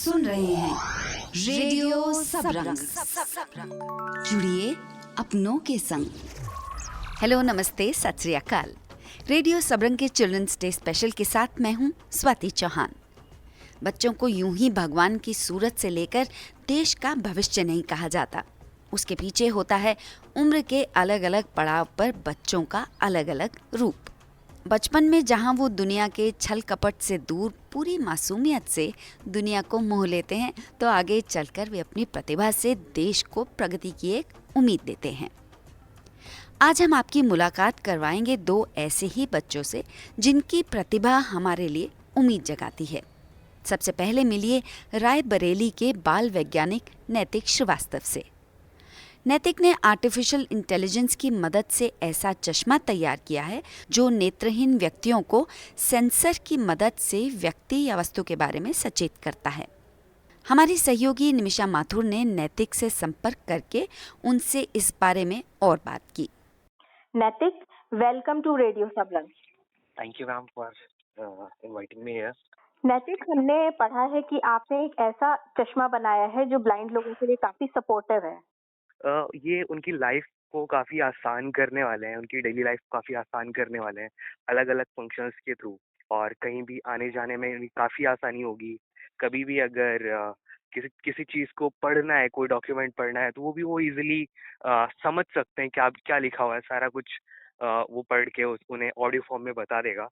सुन रहे हैं रेडियो सबरंग। जुड़िए अपनों के संग। हेलो, नमस्ते, सत श्री अकाल। रेडियो सबरंग के चिल्ड्रंस डे स्पेशल के साथ मैं हूँ स्वाति चौहान। बच्चों को यूं ही भगवान की सूरत से लेकर देश का भविष्य नहीं कहा जाता। उसके पीछे होता है उम्र के अलग अलग पड़ाव पर बच्चों का अलग अलग रूप। बचपन में जहाँ वो दुनिया के छल कपट से दूर पूरी मासूमियत से दुनिया को मोह लेते हैं, तो आगे चलकर वे अपनी प्रतिभा से देश को प्रगति की एक उम्मीद देते हैं। आज हम आपकी मुलाकात करवाएंगे दो ऐसे ही बच्चों से जिनकी प्रतिभा हमारे लिए उम्मीद जगाती है। सबसे पहले मिलिए रायबरेली के बाल वैज्ञानिक नैतिक श्रीवास्तव से। नैतिक ने आर्टिफिशियल इंटेलिजेंस की मदद से ऐसा चश्मा तैयार किया है जो नेत्रहीन व्यक्तियों को सेंसर की मदद से व्यक्ति या वस्तु के बारे में सचेत करता है। हमारी सहयोगी निमिषा माथुर ने नैतिक से संपर्क करके उनसे इस बारे में और बात की। Naitik, welcome to radio Sabrang. Thank you ma'am for inviting me here. Naitik, हमने पढ़ा है कि आपने एक ऐसा चश्मा बनाया है जो ब्लाइंड लोगों के लिए काफी सपोर्टिव है। ये उनकी लाइफ को काफ़ी आसान करने वाले हैं, उनकी डेली लाइफ को काफ़ी आसान करने वाले हैं अलग अलग फंक्शंस के थ्रू, और कहीं भी आने जाने में उन्हें काफ़ी आसानी होगी। कभी भी अगर किसी किसी चीज़ को पढ़ना है, कोई डॉक्यूमेंट पढ़ना है, तो वो इजीली समझ सकते हैं क्या क्या लिखा हुआ है। सारा कुछ वो पढ़ के उन्हें ऑडियो फॉर्म में बता देगा।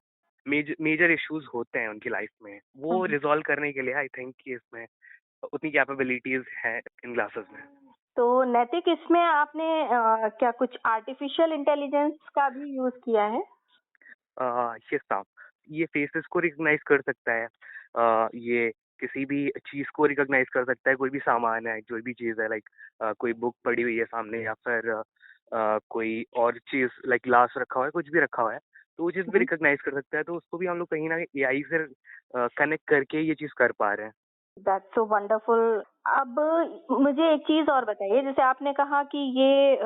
मेजर इश्यूज होते हैं उनकी लाइफ में, वो रिजॉल्व करने के लिए आई थिंक कि इसमें उतनी कैपेबिलिटीज हैं इन ग्लासेस में। तो नैतिक, इसमें आपने क्या कुछ आर्टिफिशियल इंटेलिजेंस का भी यूज किया है? ये साफ, ये फेसेस को रिकॉग्नाइज कर सकता है। ये किसी भी चीज को रिकॉग्नाइज कर सकता है। कोई भी सामान है, जो भी चीज है, लाइक कोई बुक पड़ी हुई है सामने, या फिर कोई और चीज लाइक ग्लास रखा हुआ है, कुछ भी रखा हुआ है, तो वो चीज भी रिकॉग्नाइज कर सकता है। तो उसको भी हम लोग कहीं ना कहीं एआई से कनेक्ट करके ये चीज कर पा रहे हैं। That's so wonderful. अब मुझे एक चीज और बताइए, जैसे आपने कहा कि ये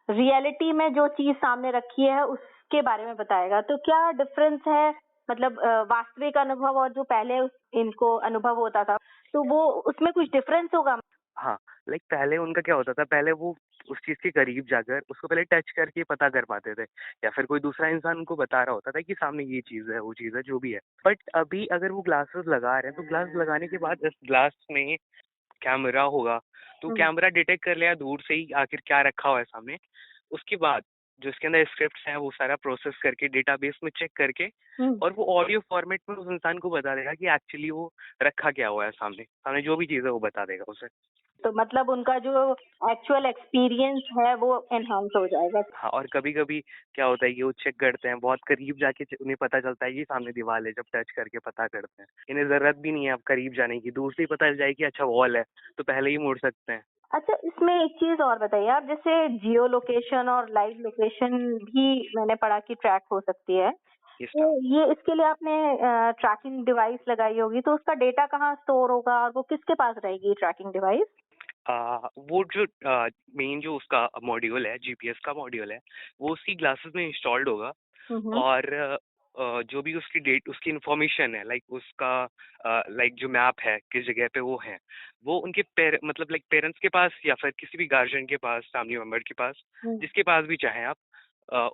रियलिटी में जो चीज सामने रखी है उसके बारे में बताएगा, तो क्या डिफरेंस है, मतलब वास्तविक अनुभव और जो पहले इनको अनुभव होता था, तो वो उसमें कुछ डिफरेंस होगा? हाँ, लाइक पहले उनका क्या होता था, पहले वो उस चीज के करीब जाकर उसको पहले टच करके पता कर पाते थे, या फिर कोई दूसरा इंसान उनको बता रहा होता था कि सामने ये चीज है, वो चीज है, जो भी है। बट अभी अगर वो ग्लासेस लगा रहे हैं, तो ग्लास लगाने के बाद इस ग्लास में कैमरा होगा, तो कैमरा डिटेक्ट कर लेगा दूर से ही आखिर क्या रखा हुआ है सामने। उसके बाद जो इसके अंदर स्क्रिप्ट्स हैं, वो सारा प्रोसेस करके डेटाबेस में चेक करके, और वो ऑडियो फॉर्मेट में उस इंसान को बता देगा कि एक्चुअली वो रखा क्या हुआ है सामने सामने जो भी चीज है वो बता देगा उसे। तो मतलब उनका जो एक्चुअल एक्सपीरियंस है वो एनहांस हो जाएगा। हाँ, और कभी कभी क्या होता है कि वो चेक करते हैं, बहुत करीब जाके उन्हें पता चलता है कि सामने दीवार है, जब टच करके पता करते हैं। इन्हें जरूरत भी नहीं है अब करीब जाने की, दूर से ही पता चल जाए कि अच्छा वॉल है, तो पहले ही मुड़ सकते हैं। अच्छा, इसमें एक चीज और बताइए आप, जैसे जियो लोकेशन और लाइव लोकेशन भी मैंने पढ़ा कि ट्रैक हो सकती है, तो ये इसके लिए आपने ट्रैकिंग डिवाइस लगाई होगी, तो उसका डेटा कहाँ स्टोर होगा और वो किसके पास रहेगी ट्रैकिंग डिवाइस? वो जो मेन जो उसका मॉड्यूल है, जीपीएस का मॉड्यूल है, वो उसी ग्लासेस में इंस्टॉल्ड होगा। और जो भी उसकी डेट, उसकी इंफॉर्मेशन है, लाइक उसका लाइक जो मैप है किस जगह पे वो है, वो उनके मतलब लाइक पेरेंट्स के पास, या फिर किसी भी गार्जियन के पास, फैमिली मेंबर के पास, जिसके पास भी चाहें आप,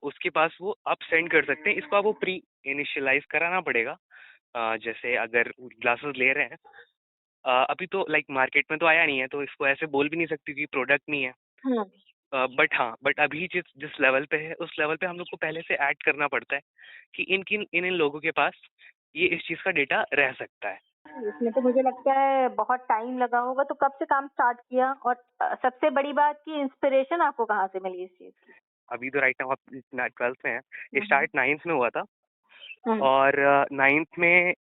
उसके पास वो आप सेंड कर सकते हैं। इसको आपको प्री इनिशियलाइज कराना पड़ेगा। जैसे अगर ग्लासेस ले रहे हैं, अभी तो लाइक मार्केट में तो आया नहीं है, तो इसको ऐसे बोल भी नहीं सकती कि प्रोडक्ट नहीं है। बट अभी जिस जिस लेवल पे है, उस लेवल पे हम लोग को पहले से ऐड करना पड़ता है कि इन लोगों के पास ये इस चीज का डेटा रह सकता है। इसमें तो मुझे लगता है बहुत टाइम लगा होगा, तो कब से काम स्टार्ट किया, और सबसे बड़ी बात की इंस्पिरेशन आपको कहाँ से मिली इस चीज की? अभी तो राइट नाउ आप 12th में है, ये स्टार्ट 9th में हुआ था। और 9th में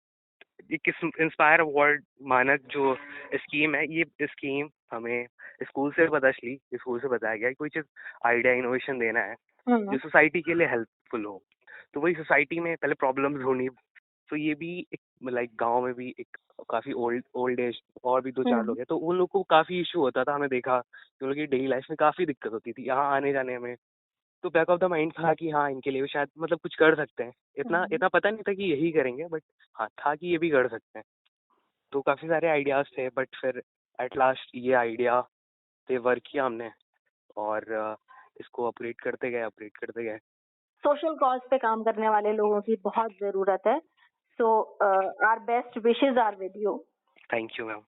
एक इंस्पायर अवार्ड मानक जो स्कीम है, ये स्कीम हमें स्कूल से पता चली, स्कूल से बताया गया कि कोई चीज आइडिया इनोवेशन देना है जो सोसाइटी के लिए हेल्पफुल हो। तो वही सोसाइटी में पहले प्रॉब्लम्स होनी, तो ये भी एक लाइक गांव में भी एक काफी ओल्ड एज और भी 2-4 लोग हैं, तो उन लोग को काफी इशू होता था। हमें देखा कि उन लोग की डेली लाइफ में काफी दिक्कत होती थी यहाँ आने जाने में। तो बैक ऑफ द माइंड था कि हाँ, इनके लिए भी शायद मतलब कुछ कर सकते हैं। इतना इतना पता नहीं था कि यही करेंगे, बट हाँ था कि ये भी कर सकते हैं। तो काफ़ी सारे आइडियाज़ थे, बट फिर एट लास्ट ये आइडिया पे वर्क किया हमने और इसको अपग्रेड करते गए। सोशल कॉज पे काम करने वाले लोगों की बहुत जरूरत है। So our best wishes are with you. Thank you ma'am.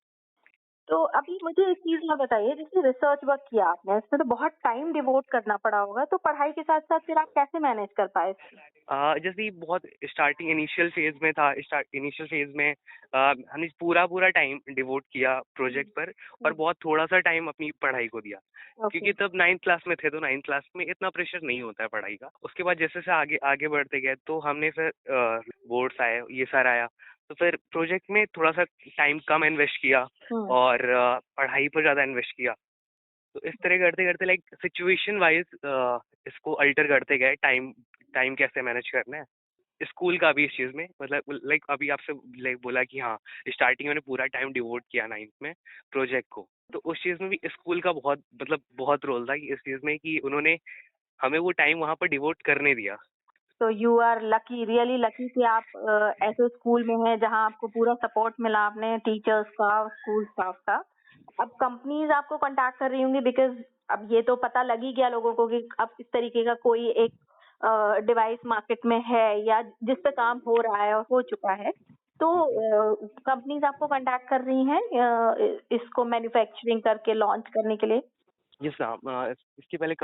तो अभी मुझे एक चीज और बताइए, जैसे रिसर्च वर्क किया आपने, इसमें तो बहुत टाइम डिवोट करना पड़ा होगा, तो पढ़ाई के साथ साथ फिर आप कैसे मैनेज कर पाए इसको? जैसे ही बहुत स्टार्टिंग इनिशियल फेज में था, इनिशियल फेज में हमने पूरा टाइम डिवोट किया प्रोजेक्ट पर और बहुत थोड़ा सा टाइम अपनी पढ़ाई को दिया, क्योंकि तब 9th क्लास में थे, तो 9th क्लास में इतना प्रेशर नहीं होता है पढ़ाई का। उसके बाद जैसे से आगे आगे बढ़ते गए तो हमने फिर बोर्ड्स आए, ये सारा आया, तो फिर प्रोजेक्ट में थोड़ा सा टाइम कम इन्वेस्ट किया और पढ़ाई पर ज़्यादा इन्वेस्ट किया। तो इस तरह करते करते लाइक सिचुएशन वाइज इसको अल्टर करते गए, टाइम कैसे मैनेज करना है। स्कूल का भी इस चीज़ में मतलब लाइक अभी आपसे लाइक बोला कि हाँ स्टार्टिंग में पूरा टाइम डिवोट किया 9th में प्रोजेक्ट को, तो उस चीज़ में भी स्कूल का बहुत रोल था कि इस चीज़ में कि उन्होंने हमें वो टाइम वहाँ पर डिवोट करने दिया। तो you are lucky, really lucky कि आप ऐसे स्कूल में हैं जहां आपको पूरा सपोर्ट मिला, आपने टीचर्स का, स्कूल स्टाफ का। अब कंपनीज आपको कांटेक्ट कर रही होंगी, बिकॉज अब ये तो पता लग ही गया लोगों को कि अब इस तरीके का कोई एक डिवाइस मार्केट में है या जिस पे काम हो रहा है और हो चुका है, तो कंपनीज आपको कांटेक्ट कर रही हैं इसको मैन्युफैक्चरिंग करके लॉन्च करने के लिए? जिस इसके पहले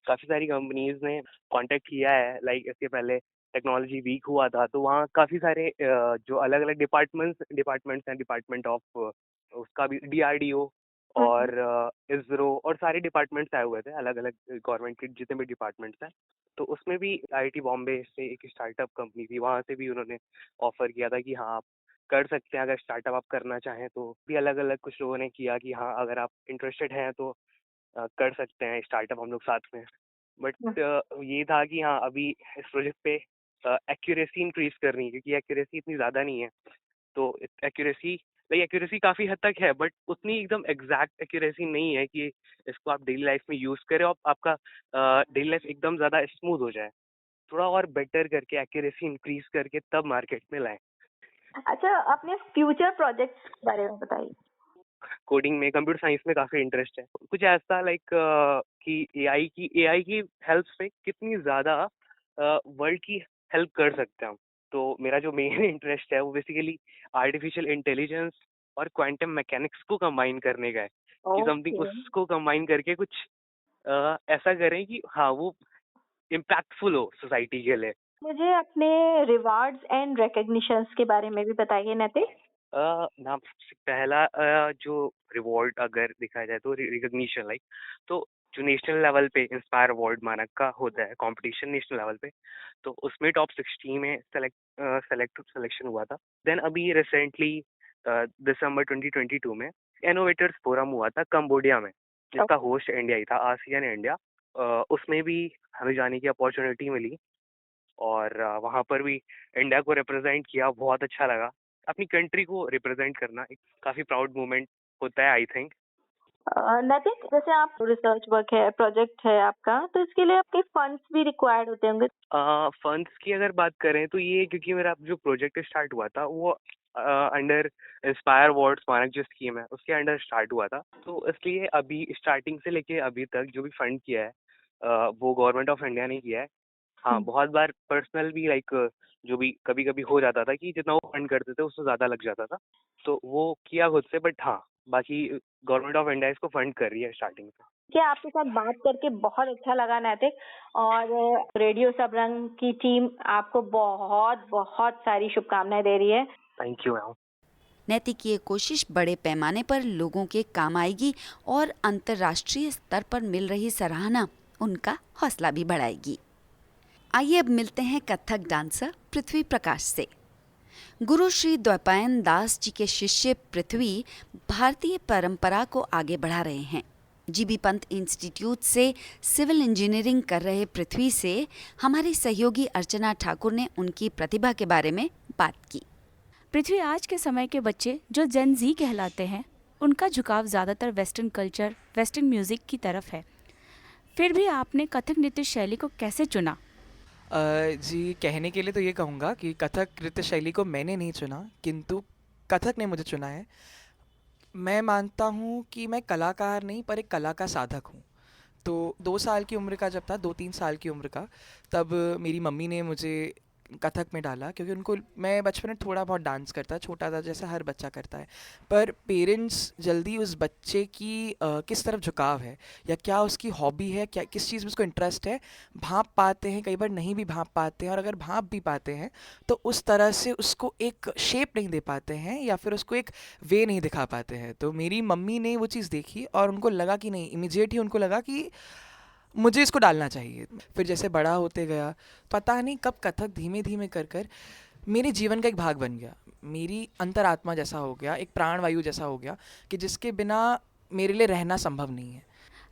काफ़ी सारी कंपनीज ने कांटेक्ट किया है। लाइक इसके पहले टेक्नोलॉजी वीक हुआ था, तो वहाँ काफ़ी सारे जो अलग अलग डिपार्टमेंट्स हैं, डिपार्टमेंट ऑफ उसका भी DRDO और इसरो और सारे डिपार्टमेंट्स आए हुए थे, अलग अलग गवर्नमेंट के जितने भी डिपार्टमेंट्स हैं। तो उसमें भी IIT बॉम्बे से एक स्टार्टअप कंपनी थी, वहाँ से भी उन्होंने ऑफर किया था कि हाँ आप कर सकते हैं, अगर स्टार्टअप आप करना चाहें तो। भी अलग अलग कुछ लोगों ने किया कि हाँ अगर आप इंटरेस्टेड हैं तो कर सकते हैं स्टार्टअप हम लोग साथ में। बट ये था कि हाँ अभी इस प्रोजेक्ट पे एक्यूरेसी इंक्रीज करनी है, क्योंकि एक्यूरेसी इतनी ज़्यादा नहीं है। तो एक्यूरेसी काफ़ी हद तक है, बट उतनी एकदम एग्जैक्ट एक्यूरेसी नहीं है कि इसको आप डेली लाइफ में यूज़ करें और आपका डेली लाइफ एकदम ज़्यादा स्मूथ हो जाए। थोड़ा और बेटर करके एक्यूरेसी इंक्रीज करके तब मार्केट में लाएं। अच्छा, अपने फ्यूचर प्रोजेक्ट्स के बारे में बताइए। कोडिंग में, कंप्यूटर साइंस में काफ़ी इंटरेस्ट है। कुछ ऐसा लाइक कि एआई की हेल्प से कितनी ज़्यादा वर्ल्ड की हेल्प कर सकते हैं हम। तो मेरा जो मेन इंटरेस्ट है वो बेसिकली आर्टिफिशियल इंटेलिजेंस और क्वांटम मैकेनिक्स को कंबाइन करने का है, कि समथिंग उसको कंबाइन करके कुछ ऐसा करें कि हाँ वो इम्पैक्टफुल हो सोसाइटी के लिए। मुझे अपने रिवार्ड्स एंड रिकॉग्निशंस के बारे में भी बताइए नैतिक। नाम सबसे पहला जो रिवॉर्ड अगर दिखाया जाए तो रिकॉग्निशन लाइक, तो जो नेशनल लेवल पे इंस्पायर अवार्ड मानक का होता है कंपटीशन नेशनल लेवल पे, तो उसमें टॉप 60 में सिलेक्शन हुआ था। देन अभी रिसेंटली दिसंबर 2022 में इनोवेटर्स फोरम हुआ था कंबोडिया में, जिसका होस्ट इंडिया ही था, आसियान इंडिया। उसमें भी हमें जाने की अपॉर्चुनिटी मिली और वहाँ पर भी इंडिया को रिप्रेजेंट किया, बहुत अच्छा लगा। अपनी कंट्री को रिप्रेजेंट करना एक काफ़ी प्राउड मोमेंट होता है आई थिंक। नैतिक, जैसे आप रिसर्च वर्क है, प्रोजेक्ट है आपका, तो इसके लिए आपके फंड्स भी रिक्वायर्ड होते होंगे? फंड्स की अगर बात करें तो ये क्योंकि मेरा जो प्रोजेक्ट स्टार्ट हुआ था वो अंडर इंस्पायर अवार्ड्स मानक जो स्कीम है उसके अंडर स्टार्ट हुआ था, तो इसलिए अभी स्टार्टिंग से लेके अभी तक जो भी फंड किया है वो गवर्नमेंट ऑफ इंडिया ने किया है। हाँ बहुत बार पर्सनल भी लाइक जो भी कभी कभी हो जाता था कि जितना वो फंड करते थे उससे ज़्यादा लग जाता था, तो वो किया खुद से। बट हाँ बाकी गवर्नमेंट ऑफ इंडिया इसको फंड कर रही है स्टार्टिंग से। क्या आपके साथ बात करके बहुत अच्छा लगा नैतिक, और रेडियो सबरंग की टीम आपको बहुत बहुत सारी शुभकामनाएं दे रही है। Thank you ma'am. नैतिक की ये कोशिश बड़े पैमाने पर लोगों के काम आएगी और अंतर्राष्ट्रीय स्तर पर मिल रही सराहना उनका हौसला भी बढ़ाएगी। आइए अब मिलते हैं कथक डांसर पृथ्वी प्रकाश से। गुरु श्री द्वैपायन दास जी के शिष्य पृथ्वी भारतीय परंपरा को आगे बढ़ा रहे हैं। जीबी पंत इंस्टीट्यूट से सिविल इंजीनियरिंग कर रहे पृथ्वी से हमारी सहयोगी अर्चना ठाकुर ने उनकी प्रतिभा के बारे में बात की। पृथ्वी, आज के समय के बच्चे जो जेन ज़ी कहलाते हैं, उनका झुकाव ज़्यादातर वेस्टर्न कल्चर, वेस्टर्न म्यूज़िक की तरफ है। फिर भी आपने कथक नृत्य शैली को कैसे चुना? जी, कहने के लिए तो ये कहूँगा कि कथक नृत्य शैली को मैंने नहीं चुना, किंतु कथक ने मुझे चुना है। मैं मानता हूँ कि मैं कलाकार नहीं पर एक कला का साधक हूँ। तो 2 साल की उम्र का जब था, 2-3 साल की उम्र का, तब मेरी मम्मी ने मुझे कथक में डाला, क्योंकि उनको, मैं बचपन में थोड़ा बहुत डांस करता, छोटा था जैसा हर बच्चा करता है, पर पेरेंट्स जल्दी उस बच्चे की किस तरफ झुकाव है या क्या उसकी हॉबी है, क्या किस चीज़ में उसको इंटरेस्ट है, भांप पाते हैं, कई बार नहीं भी भांप पाते हैं, और अगर भांप भी पाते हैं तो उस तरह से उसको एक शेप नहीं दे पाते हैं या फिर उसको एक वे नहीं दिखा पाते हैं। तो मेरी मम्मी ने वो चीज़ देखी और उनको लगा कि नहीं, इमीडिएट ही उनको लगा कि मुझे इसको डालना चाहिए। फिर जैसे बड़ा होते गया, पता नहीं कब कथक धीमे धीमे कर कर मेरे जीवन का एक भाग बन गया, मेरी अंतरात्मा जैसा हो गया, एक प्राणवायु जैसा हो गया कि जिसके बिना मेरे लिए रहना संभव नहीं है।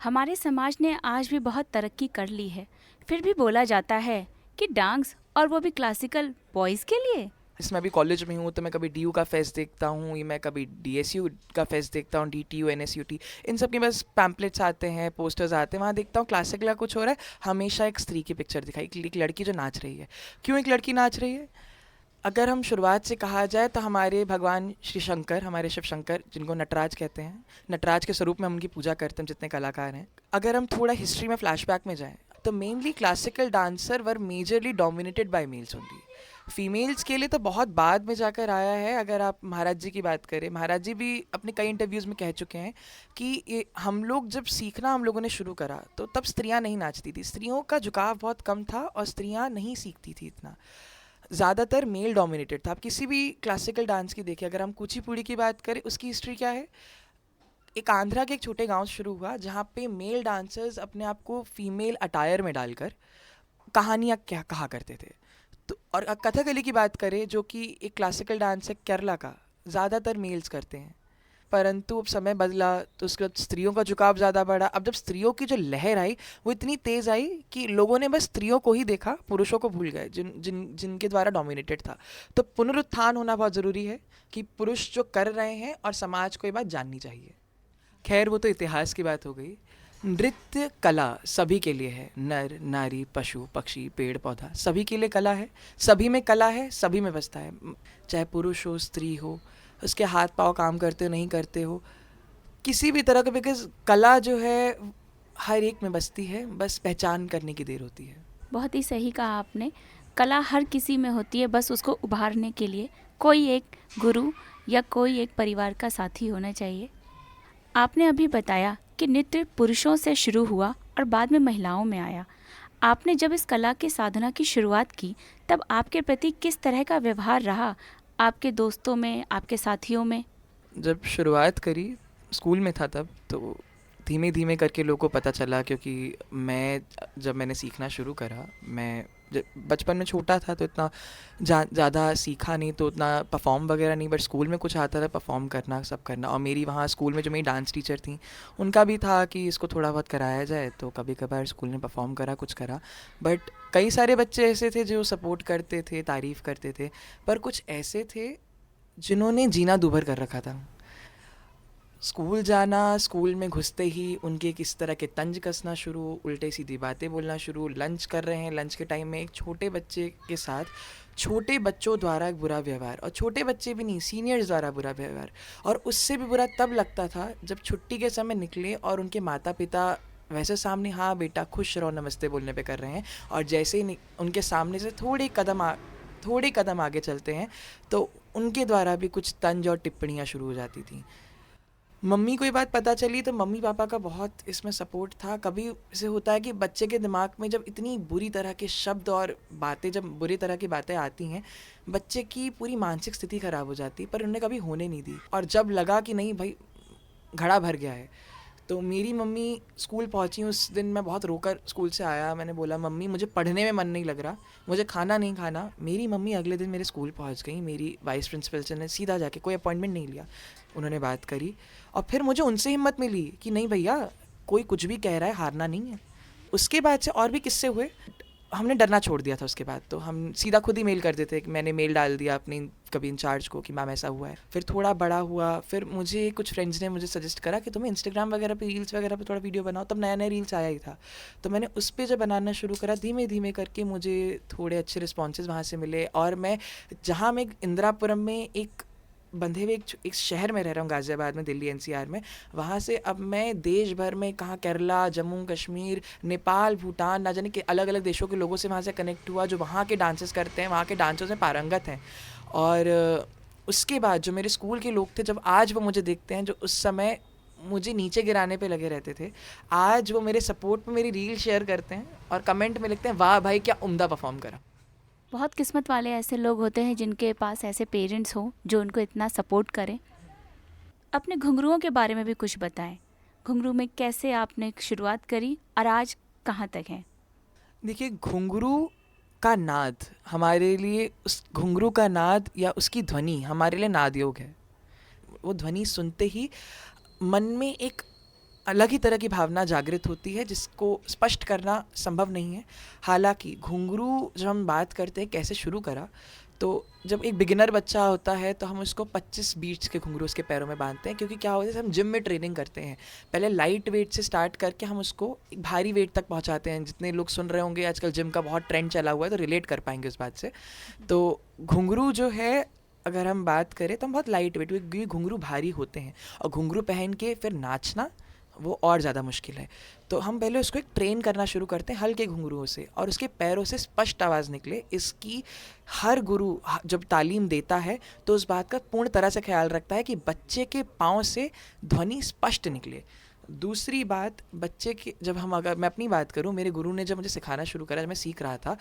हमारे समाज ने आज भी बहुत तरक्की कर ली है, फिर भी बोला जाता है कि डांस, और वो भी क्लासिकल, बॉयज़ के लिए। इसमें अभी कॉलेज में हूँ तो मैं कभी DU का फेस्ट देखता हूँ, या मैं कभी DSU का फेस्ट देखता हूँ, DTU, NSUT, इन सब के बस पैम्पलेट्स आते हैं, पोस्टर्स आते हैं, वहाँ देखता हूँ क्लासिकल का कुछ हो रहा है, हमेशा एक स्त्री की पिक्चर दिखाई, एक लड़की जो नाच रही है। क्यों एक लड़की नाच रही है? अगर हम शुरुआत से कहा जाए तो हमारे भगवान श्री शंकर, हमारे शिव शंकर, जिनको नटराज कहते हैं, नटराज के स्वरूप में हम उनकी पूजा करते हैं जितने कलाकार हैं। अगर हम थोड़ा हिस्ट्री में फ्लैशबैक में जाएँ तो mainly classical dancer were majorly dominated by males only. Females के लिए तो बहुत बाद में जाकर आया है। अगर आप महाराज जी की बात करें, महाराज जी भी अपने कई इंटरव्यूज़ में कह चुके हैं कि हम लोग जब सीखना हम लोगों ने शुरू करा तो तब स्त्रियां नहीं नाचती थी, स्त्रियों का झुकाव बहुत कम था और स्त्रियां नहीं सीखती थी इतना, ज़्यादातर मेल डोमिनेटेड था। आप किसी भी क्लासिकल डांस की देखिए, अगर हम कुचिपुड़ी की बात करें, उसकी हिस्ट्री क्या है? एक आंध्रा के एक छोटे गांव से शुरू हुआ जहाँ पे मेल डांसर्स अपने आप को फीमेल अटायर में डालकर कहानियाँ क्या कहा करते थे। तो और कथकली की बात करें, जो कि एक क्लासिकल डांस है केरला का, ज़्यादातर मेल्स करते हैं, परंतु अब समय बदला तो उसके बाद स्त्रियों का झुकाव ज़्यादा बढ़ा। अब जब स्त्रियों की जो लहर आई वो इतनी तेज़ आई कि लोगों ने बस स्त्रियों को ही देखा, पुरुषों को भूल गए जिनके द्वारा डोमिनेटेड था। तो पुनरुत्थान होना बहुत ज़रूरी है कि पुरुष जो कर रहे हैं और समाज को ये बात जाननी चाहिए। खैर वो तो इतिहास की बात हो गई। नृत्य कला सभी के लिए है, नर नारी, पशु पक्षी, पेड़ पौधा, सभी के लिए कला है, सभी में कला है, सभी में बसता है, चाहे पुरुष हो स्त्री हो, उसके हाथ पाँव काम करते हो नहीं करते हो, किसी भी तरह का, बिकॉज कला जो है हर एक में बसती है, बस पहचान करने की देर होती है। बहुत ही सही कहा आपने, कला हर किसी में होती है, बस उसको उभारने के लिए कोई एक गुरु या कोई एक परिवार का साथी होना चाहिए। आपने अभी बताया कि नृत्य पुरुषों से शुरू हुआ और बाद में महिलाओं में आया। आपने जब इस कला की साधना की शुरुआत की तब आपके प्रति किस तरह का व्यवहार रहा, आपके दोस्तों में, आपके साथियों में? जब शुरुआत करी स्कूल में था तब, तो धीमे धीमे करके लोगों को पता चला, क्योंकि जब मैंने सीखना शुरू करा, मैं बचपन में छोटा था तो इतना ज़्यादा सीखा नहीं, तो उतना परफॉर्म वगैरह नहीं, बट स्कूल में कुछ आता था परफॉर्म करना, सब करना। और मेरी वहाँ स्कूल में जो मेरी डांस टीचर थी उनका भी था कि इसको थोड़ा बहुत कराया जाए, तो कभी कभार स्कूल में परफॉर्म करा, कुछ करा। बट कई सारे बच्चे ऐसे थे जो सपोर्ट करते थे, तारीफ़ करते थे, पर कुछ ऐसे थे जिन्होंने जीना दूभर कर रखा था। स्कूल जाना, स्कूल में घुसते ही उनके किस तरह के तंज कसना शुरू, उल्टे सीधी बातें बोलना शुरू, लंच कर रहे हैं, लंच के टाइम में एक छोटे बच्चे के साथ छोटे बच्चों द्वारा एक बुरा व्यवहार, और छोटे बच्चे भी नहीं, सीनियर्स द्वारा बुरा व्यवहार। और उससे भी बुरा तब लगता था जब छुट्टी के समय निकले और उनके माता पिता वैसे सामने, हाँ बेटा खुश रहो नमस्ते बोलने पे कर रहे हैं, और जैसे ही उनके सामने से थोड़े कदम आगे चलते हैं तो उनके द्वारा भी कुछ तंज और टिप्पणियाँ शुरू हो जाती थी। मम्मी को ये बात पता चली तो मम्मी पापा का बहुत इसमें सपोर्ट था। कभी ऐसे होता है कि बच्चे के दिमाग में जब इतनी बुरी तरह के शब्द और बातें, जब बुरी तरह की बातें आती हैं, बच्चे की पूरी मानसिक स्थिति ख़राब हो जाती है, पर उन्हें कभी होने नहीं दी। और जब लगा कि नहीं भाई घड़ा भर गया है, तो मेरी मम्मी स्कूल पहुंची। उस दिन मैं बहुत रोकर स्कूल से आया, मैंने बोला मम्मी मुझे पढ़ने में मन नहीं लग रहा, मुझे खाना नहीं खाना। मेरी मम्मी अगले दिन मेरे स्कूल पहुंच गई, मेरी वाइस प्रिंसिपल से ने सीधा जाके, कोई अपॉइंटमेंट नहीं लिया, उन्होंने बात करी, और फिर मुझे उनसे हिम्मत मिली कि नहीं भैया कोई कुछ भी कह रहा है, हारना नहीं है। उसके बाद से और भी किस्से हुए, हमने डरना छोड़ दिया था। उसके बाद तो हम सीधा खुद ही मेल कर देते कि मैंने मेल डाल दिया अपनी कभी इंचार्ज को कि मैम ऐसा हुआ है। फिर थोड़ा बड़ा हुआ, फिर मुझे कुछ फ्रेंड्स ने मुझे सजेस्ट करा कि तुम्हें इंस्टाग्राम वगैरह पे, रील्स वगैरह पे थोड़ा वीडियो बनाओ। तब नया नया रील्स आया ही था, तो मैंने उस पर जब बनाना शुरू करा, धीमे धीमे करके मुझे थोड़े अच्छे रिस्पॉन्सेज वहाँ से मिले। और मैं जहाँ मैं इंदिरापुरम में एक बंधे हुए एक शहर में रह रहा हूँ, गाज़ियाबाद में, दिल्ली एनसीआर में। वहाँ से अब मैं देश भर में, कहाँ केरला, जम्मू कश्मीर, नेपाल, भूटान, ना जाने के अलग अलग देशों के लोगों से वहाँ से कनेक्ट हुआ, जो वहाँ के डांसेस करते हैं, वहाँ के डांसों से पारंगत हैं। और उसके बाद जो मेरे स्कूल के लोग थे, जब आज वो मुझे देखते हैं, जो उस समय मुझे नीचे गिराने पे लगे रहते थे, आज वो मेरे सपोर्ट पे मेरी रील शेयर करते हैं और कमेंट में लिखते हैं, वाह भाई क्या उम्दा परफॉर्म करा। बहुत किस्मत वाले ऐसे लोग होते हैं जिनके पास ऐसे पेरेंट्स हों जो उनको इतना सपोर्ट करें। अपने घुंघरुओं के बारे में भी कुछ बताएं। घुंघरू में कैसे आपने शुरुआत करी और आज कहाँ तक हैं? देखिए, घुंघरू का नाद हमारे लिए, उस घुंघरू का नाद या उसकी ध्वनि हमारे लिए नाद योग है। वो ध्वनि सुनते ही मन में एक अलग ही तरह की भावना जागृत होती है, जिसको स्पष्ट करना संभव नहीं है। हालांकि घुंघरू जब हम बात करते हैं कैसे शुरू करा, तो जब एक बिगिनर बच्चा होता है तो हम उसको 25 बीट्स के घुंघरू उसके पैरों में बांधते हैं, क्योंकि क्या होता है, हम जिम में ट्रेनिंग करते हैं, पहले लाइट वेट से स्टार्ट करके हम उसको एक भारी वेट तक पहुंचाते हैं। जितने लोग सुन रहे होंगे, आजकल जिम का बहुत ट्रेंड चला हुआ है, तो रिलेट कर पाएंगे उस बात से। तो घुंघरू जो है, अगर हम बात करें तो हम बहुत लाइट वेट, क्योंकि घुंघरू भारी होते हैं, और घुंघरू पहन के फिर नाचना वो और ज़्यादा मुश्किल है। तो हम पहले उसको एक ट्रेन करना शुरू करते हैं हल्के घुंघरुओं से, और उसके पैरों से स्पष्ट आवाज़ निकले। इसकी हर गुरु जब तालीम देता है तो उस बात का पूर्ण तरह से ख्याल रखता है कि बच्चे के पाँव से ध्वनि स्पष्ट निकले। दूसरी बात, बच्चे के अगर मैं अपनी बात करूं, मेरे गुरु ने जब मुझे सिखाना शुरू करा, जब मैं सीख रहा था,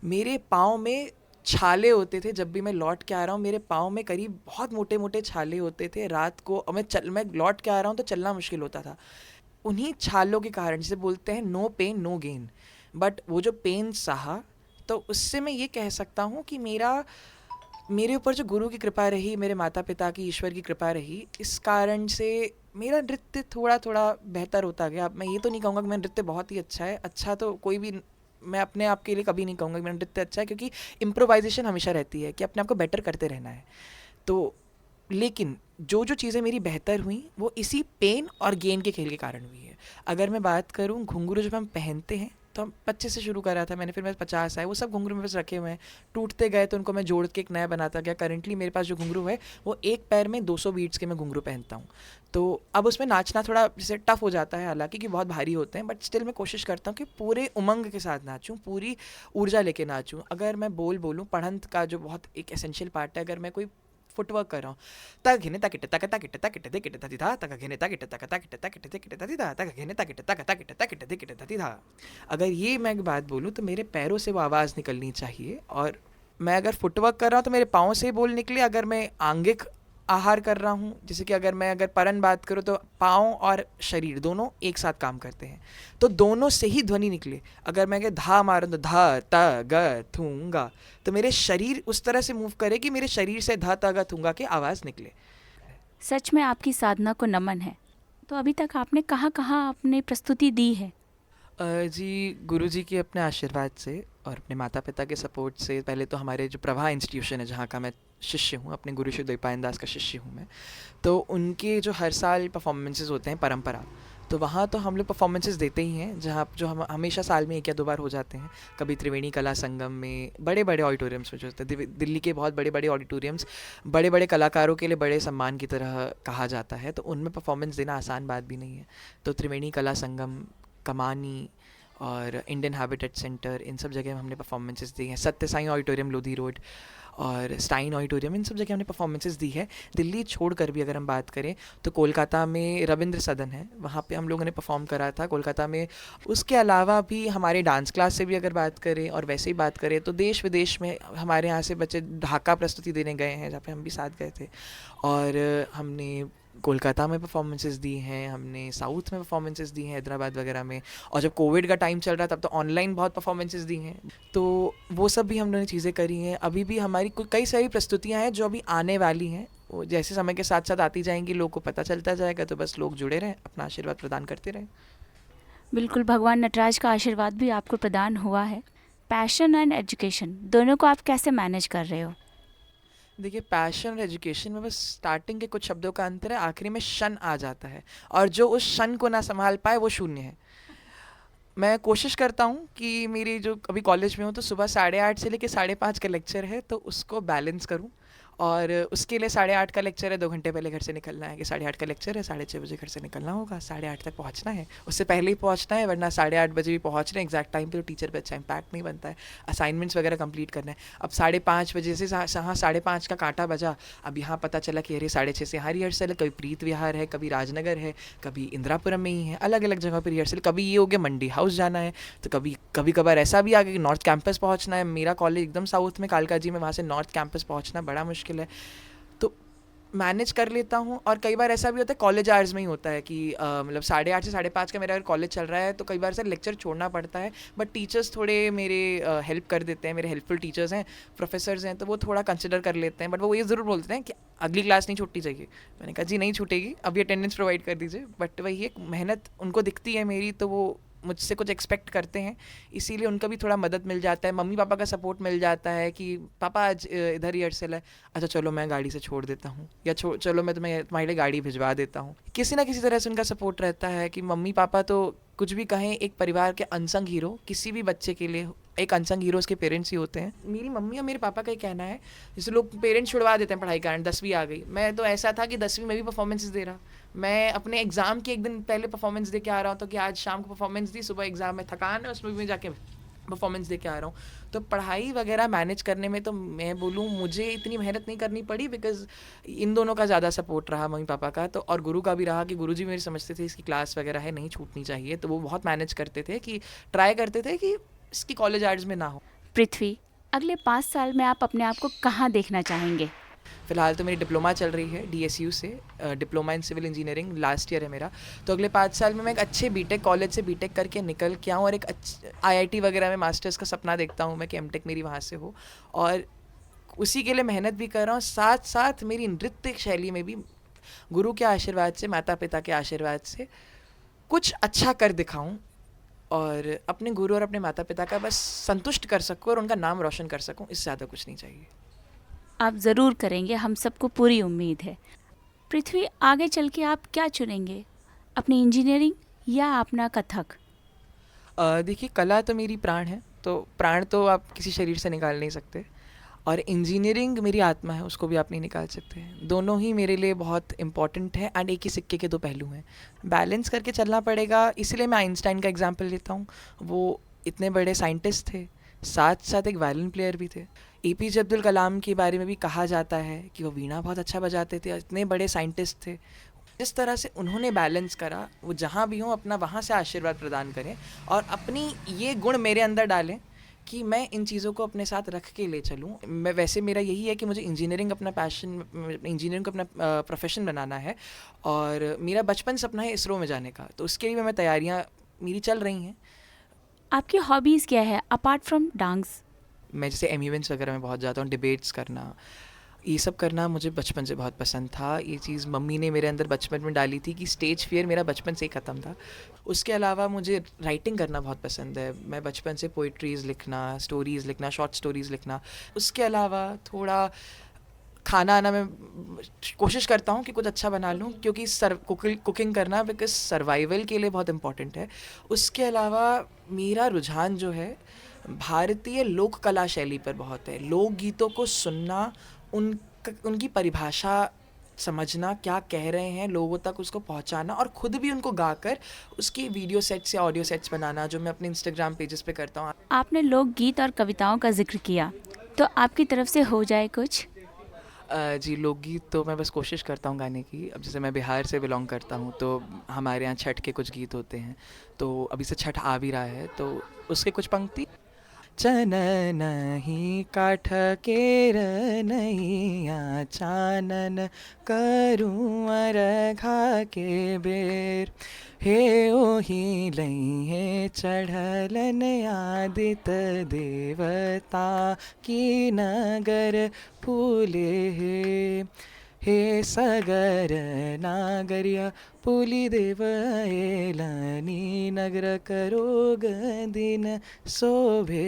मेरे पाँव में छाले होते थे। जब भी मैं लौट के आ रहा हूँ, मेरे पाँव में करीब बहुत मोटे मोटे छाले होते थे। रात को और मैं लौट के आ रहा हूँ तो चलना मुश्किल होता था उन्हीं छालों के कारण। जिसे बोलते हैं no pain no gain. But वो जो पेन सहा, तो उससे मैं ये कह सकता हूँ कि मेरे ऊपर जो गुरु की कृपा रही, मेरे माता पिता की, ईश्वर की कृपा रही, इस कारण से मेरा नृत्य थोड़ा थोड़ा बेहतर होता गया। अब मैं ये तो नहीं कहूँगा कि मेरा नृत्य बहुत ही अच्छा है, अच्छा तो कोई भी, मैं अपने आप के लिए कभी नहीं कहूँगा कि मेरा नृत्य अच्छा है, क्योंकि इम्प्रोवाइजेशन हमेशा रहती है कि अपने आप को बेटर करते रहना है। तो लेकिन जो चीज़ें मेरी बेहतर हुई वो इसी पेन और गेन के खेल के कारण हुई है। अगर मैं बात करूँ, घुंघरू जब हम पहनते हैं तो हम 25 से शुरू करा था मैंने, फिर मैं 50 आए, वो सब घुंघरू मेरे पास रखे हुए हैं। टूटते गए तो उनको मैं जोड़ के एक नया बनाता गया। करंटली मेरे पास जो घुंघरू है वो एक पैर में 200 बीट्स के मैं घुंघरू पहनता हूँ। तो अब उसमें नाचना थोड़ा जैसे टफ हो जाता है, हालांकि कि बहुत भारी होते हैं, बट स्टिल मैं कोशिश करता हूँ कि पूरे उमंग के साथ नाचूँ, पूरी ऊर्जा लेके नाचूँ। अगर मैं बोलूँ, पढ़ंत का जो बहुत एक एसेंशियल पार्ट है, अगर मैं कोई फुटवर्क कर रहा हूँ, तक घिने तकिट तक तकिट तकिट दिकिट तति था, तक घिने तकिट तक तकिट तकिट दिकिट तति था, तक घिने तकिट तक तकिट तकिट दिकिट तति था। अगर ये मैं बात बोलूँ तो मेरे पैरों से वो आवाज़ निकलनी चाहिए। और मैं अगर फुटवर्क कर रहा हूँ तो मेरे पाँव से बोल निकले। अगर मैं आंगिक आहार कर रहा हूँ, जैसे कि अगर परन बात करूँ, तो पाँव और शरीर दोनों एक साथ काम करते हैं, तो दोनों से ही ध्वनि निकले। अगर मैं धा मारूँ तो धा त ग थूंगा, तो मेरे शरीर उस तरह से मूव करे कि मेरे शरीर से धा त ग थूंगा की आवाज़ निकले। सच में आपकी साधना को नमन है। तो अभी तक आपने कहाँ कहाँ अपनी प्रस्तुति दी है? जी, गुरु जी के अपने आशीर्वाद से और अपने माता पिता के सपोर्ट से। पहले तो हमारे जो प्रभा इंस्टीट्यूशन है, जहाँ का मैं शिष्य हूँ, अपने गुरु श्री द्वैपायन दास का शिष्य हूँ मैं, तो उनके जो हर साल परफॉर्मेंसेस होते हैं परंपरा, तो वहाँ तो हम लोग परफॉर्मेंसेस देते ही हैं, जहाँ जो हम हमेशा साल में 1 या 2 बार हो जाते हैं। कभी त्रिवेणी कला संगम में, बड़े बड़े ऑडिटोरियम्स में, जो होते हैं दिल्ली के बहुत बड़े बड़े ऑडिटोरियम्स, बड़े बड़े कलाकारों के लिए बड़े सम्मान की तरह कहा जाता है, तो उनमें परफॉर्मेंस देना आसान बात भी नहीं है। तो त्रिवेणी कला संगम, कमानी और इंडियन हैबिटेट सेंटर, इन सब जगह हमने परफॉर्मेंसेस दी हैं। सत्य साई ऑडिटोरियम लोधी रोड और स्टाइन ऑडिटोरियम, इन सब जगह हमने परफॉर्मेंसेस दी है। दिल्ली छोड़कर भी अगर हम बात करें तो कोलकाता में रविंद्र सदन है, वहाँ पे हम लोगों ने परफॉर्म करा था कोलकाता में। उसके अलावा भी हमारे डांस क्लास से भी अगर बात करें और वैसे ही बात करें तो देश विदेश में हमारे यहाँ से बच्चे ढाका प्रस्तुति देने गए हैं, जहाँ पे हम भी साथ गए थे। और हमने कोलकाता में परफॉर्मेंसेस दी हैं, हमने साउथ में परफॉर्मेंसेस दी हैं, हैदराबाद वगैरह में। और जब कोविड का टाइम चल रहा तब तो ऑनलाइन बहुत परफॉर्मेंसेस दी हैं, तो वो सब भी हमने चीज़ें करी हैं। अभी भी हमारी कई सारी प्रस्तुतियाँ हैं जो अभी आने वाली हैं, वो जैसे समय के साथ साथ आती जाएंगी, लोगों को पता चलता जाएगा। तो बस लोग जुड़े रहें, अपना आशीर्वाद प्रदान करते रहें। बिल्कुल, भगवान नटराज का आशीर्वाद भी आपको प्रदान हुआ है। पैशन एंड एजुकेशन दोनों को आप कैसे मैनेज कर रहे हो? देखिए, पैशन और एजुकेशन में बस स्टार्टिंग के कुछ शब्दों का अंतर है, आखिरी में शन आ जाता है, और जो उस शन को ना संभाल पाए वो शून्य है। मैं कोशिश करता हूँ कि मेरी जो अभी कॉलेज में हूँ तो सुबह 8:30 से लेकर 5:30 का लेक्चर है, तो उसको बैलेंस करूँ और उसके लिए 8:30 का लेक्चर है, 2 घंटे पहले घर से निकलना है कि 8:30 का लेक्चर है, 6:30 बजे घर से निकलना होगा, 8:30 तक पहुंचना है, उससे पहले ही पहुंचना है, वरना 8:30 बजे भी पहुंच रहे हैं एग्जैक्ट टाइम पे तो टीचर पे अच्छा इम्पैक्ट नहीं बनता है। असाइनमेंट्स वगैरह कंप्लीट करना है। अब 5:30 बजे से यहाँ 5:30 का कांटा बजा, अब यहाँ पता चला कि अरे 6:30 से यहाँ रिहर्सल है, कभी प्रीत विहार है, कभी राजनगर है, कभी इंदिरापुरम में ही है, अलग अलग जगह पर रिहर्सल, कभी ये हो गया मंडी हाउस जाना है, तो कभी कभार ऐसा भी आ गया कि नॉर्थ कैंपस पहुँचना है। मेरा कॉलेज एकदम साउथ में कालका जी में, वहाँ से नॉर्थ कैंपस पहुँचना बड़ा मुश्किल है, तो मैनेज कर लेता हूँ। और कई बार ऐसा भी होता है कॉलेज आवर्स में ही होता है कि मतलब 8:30 से 5:30 का मेरा अगर कॉलेज चल रहा है तो कई बार सर लेक्चर छोड़ना पड़ता है, बट टीचर्स थोड़े मेरे हेल्प कर देते हैं, मेरे हेल्पफुल टीचर्स हैं, प्रोफेसर्स हैं, तो वो थोड़ा कंसिडर कर लेते हैं, बट वो ये ज़रूर बोलते हैं कि अगली क्लास नहीं छूटनी चाहिए। मैंने कहा जी नहीं छूटेगी, अभी अटेंडेंस प्रोवाइड कर दीजिए, बट वही एक मेहनत उनको दिखती है मेरी, तो वो मुझसे कुछ एक्सपेक्ट करते हैं, इसीलिए उनका भी थोड़ा मदद मिल जाता है, मम्मी पापा का सपोर्ट मिल जाता है कि पापा आज इधर रिहर्सल है, अच्छा चलो मैं गाड़ी से छोड़ देता हूँ, या चलो मैं तुम्हारे लिए गाड़ी भिजवा देता हूँ। किसी ना किसी तरह से उनका सपोर्ट रहता है कि मम्मी पापा तो कुछ भी कहें, एक परिवार के अनसंग हीरो, किसी भी बच्चे के लिए एक अनसंग हीरो उसके पेरेंट्स ही होते हैं। मेरी मम्मी और मेरे पापा का ही कहना है, जैसे लोग पेरेंट्स छुड़वा देते हैं पढ़ाई कारण, 10वीं आ गई, मैं तो ऐसा था कि 10वीं में भी परफॉर्मेंसेस दे रहा, मैं अपने एग्ज़ाम के एक दिन पहले परफॉर्मेंस दे के आ रहा हूँ, तो कि आज शाम को परफॉर्मेंस दी, सुबह एग्ज़ाम में थकान है, उसमें भी जाके परफॉर्मेंस दे के आ रहा हूँ। तो पढ़ाई वगैरह मैनेज करने में तो मैं बोलूँ मुझे इतनी मेहनत नहीं करनी पड़ी, बिकॉज इन दोनों का ज़्यादा सपोर्ट रहा, मम्मी पापा का तो, और गुरु का भी रहा कि गुरुजी मेरे समझते थे इसकी क्लास वगैरह है नहीं छूटनी चाहिए, तो वो बहुत मैनेज करते थे कि ट्राई करते थे कि इसकी कॉलेज आर्ट्स में ना हो। पृथ्वी, अगले 5 साल में आप अपने आप को कहाँ देखना चाहेंगे? फ़िलहाल तो मेरी डिप्लोमा चल रही है DSU से, diploma in civil engineering, last year है मेरा, तो अगले 5 साल में मैं एक अच्छे बीटेक कॉलेज से बीटेक करके निकल के आऊँ और एक IIT वगैरह में मास्टर्स का सपना देखता हूँ मैं कि एमटेक मेरी वहाँ से हो, और उसी के लिए मेहनत भी कर रहा हूँ। साथ साथ मेरी नृत्य शैली में भी गुरु के आशीर्वाद से, माता पिता के आशीर्वाद से कुछ अच्छा कर दिखाऊँ और अपने गुरु और अपने माता पिता का बस संतुष्ट कर सकूँ और उनका नाम रोशन कर सकूँ, इससे ज़्यादा कुछ नहीं चाहिए। आप ज़रूर करेंगे, हम सबको पूरी उम्मीद है। पृथ्वी, आगे चल के आप क्या चुनेंगे, अपनी इंजीनियरिंग या अपना कथक? देखिए कला तो मेरी प्राण है, तो प्राण तो आप किसी शरीर से निकाल नहीं सकते, और इंजीनियरिंग मेरी आत्मा है, उसको भी आप नहीं निकाल सकते। दोनों ही मेरे लिए बहुत इंपॉर्टेंट है एंड एक ही सिक्के के दो पहलू हैं, बैलेंस करके चलना पड़ेगा। इसलिए मैं आइंस्टाइन का एग्जांपल लेता हूँ, वो इतने बड़े साइंटिस्ट थे, साथ साथ एक वायलिन प्लेयर भी थे। APJ अब्दुल कलाम के बारे में भी कहा जाता है कि वो वीणा बहुत अच्छा बजाते थे, इतने बड़े साइंटिस्ट थे। जिस तरह से उन्होंने बैलेंस करा, वो जहाँ भी हों अपना वहाँ से आशीर्वाद प्रदान करें और अपनी ये गुण मेरे अंदर डालें कि मैं इन चीज़ों को अपने साथ रख के ले चलूँ। मैं वैसे मेरा यही है कि मुझे इंजीनियरिंग अपना पैशन, इंजीनियरिंग को अपना प्रोफेशन बनाना है, और मेरा बचपन सपना है इसरो में जाने का, तो उसके लिए मैं तैयारियाँ मेरी चल रही हैं। आपकी हॉबीज़ क्या है अपार्ट फ्रॉम डांस? मैं जैसे इवेंट्स वगैरह में बहुत जाता हूँ, डिबेट्स करना, ये सब करना मुझे बचपन से बहुत पसंद था। ये चीज़ मम्मी ने मेरे अंदर बचपन में डाली थी कि स्टेज फियर मेरा बचपन से ही ख़त्म था। उसके अलावा मुझे राइटिंग करना बहुत पसंद है, मैं बचपन से पोइट्रीज़ लिखना, स्टोरीज़ लिखना, शॉर्ट स्टोरीज़ लिखना। उसके अलावा थोड़ा खाना आना मैं कोशिश करता हूँ कि कुछ अच्छा बना लूँ, क्योंकि कुकिंग करना बिकॉज सर्वाइवल के लिए बहुत इम्पॉर्टेंट है। उसके अलावा मेरा रुझान जो है भारतीय लोक कला शैली पर बहुत है। लोकगीतों को सुनना, उनकी परिभाषा समझना, क्या कह रहे हैं, लोगों तक उसको पहुंचाना, और ख़ुद भी उनको गाकर उसकी वीडियो सेट्स या ऑडियो सेट्स बनाना, जो मैं अपने इंस्टाग्राम पेजेस पे करता हूँ। आपने लोकगीत और कविताओं का जिक्र किया, तो आपकी तरफ से हो जाए कुछ? जी, लोकगीत तो मैं बस कोशिश करता हूँ गाने की। अब जैसे मैं बिहार से बिलोंग करता हूँ, तो हमारे यहाँ छठ के कुछ गीत होते हैं, तो अभी से छठ आ भी रहा है, तो उसके कुछ पंक्ति। चनन ही काठ केर नैया, चानन करूँ अरघा के बेर, हे ओही लई हे चढ़लन आदित देवता की नगर फूले हे सगर नागरिया पुली देव एलनी नगर करो दिन शोभे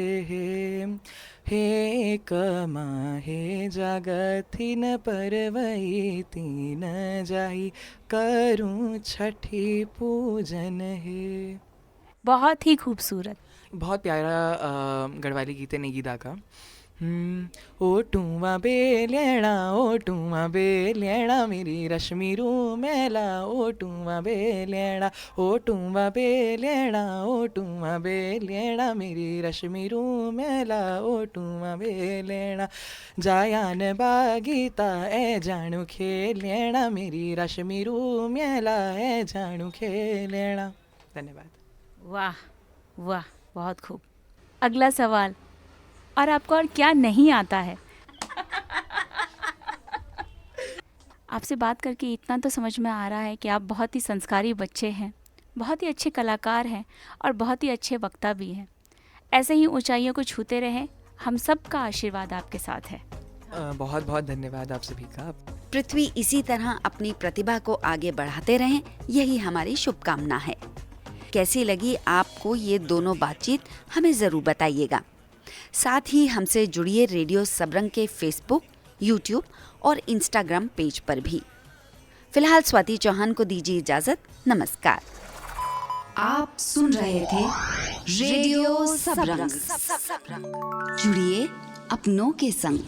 हे कमा हे जगथिन परवई तीन जाई करूं छठी पूजन है। बहुत ही खूबसूरत। बहुत प्यारा गढ़वाली गीत है नेगीदा का, ओ टूमा बेलेड़ा मेरी रश्मि रूमेला ओ टूमा बेलेड़ा मेरी रश्मि रूमेला ओ टूमा बेलेड़ा जायान बागीता ए जानू खेलेड़ा मेरी रश्मि रूमेला ए जानू खेलेड़ा। धन्यवाद। वाह वाह, बहुत खूब। अगला सवाल, और आपको और क्या नहीं आता है? आपसे बात करके इतना तो समझ में आ रहा है कि आप बहुत ही संस्कारी बच्चे हैं, बहुत ही अच्छे कलाकार हैं और बहुत ही अच्छे वक्ता भी हैं। ऐसे ही ऊंचाइयों को छूते रहें, हम सब का आशीर्वाद आपके साथ है। बहुत बहुत धन्यवाद आप सभी का। पृथ्वी इसी तरह अपनी प्रतिभा को आगे बढ़ाते रहें, यही हमारी शुभकामना है। कैसी लगी आपको ये दोनों बातचीत, हमें ज़रूर बताइएगा। साथ ही हमसे जुड़िए रेडियो सबरंग के फेसबुक, यूट्यूब और इंस्टाग्राम पेज पर भी। फिलहाल स्वाति चौहान को दीजिए इजाज़त। नमस्कार। आप सुन रहे थे रेडियो सबरंग। जुड़िए अपनों के संग।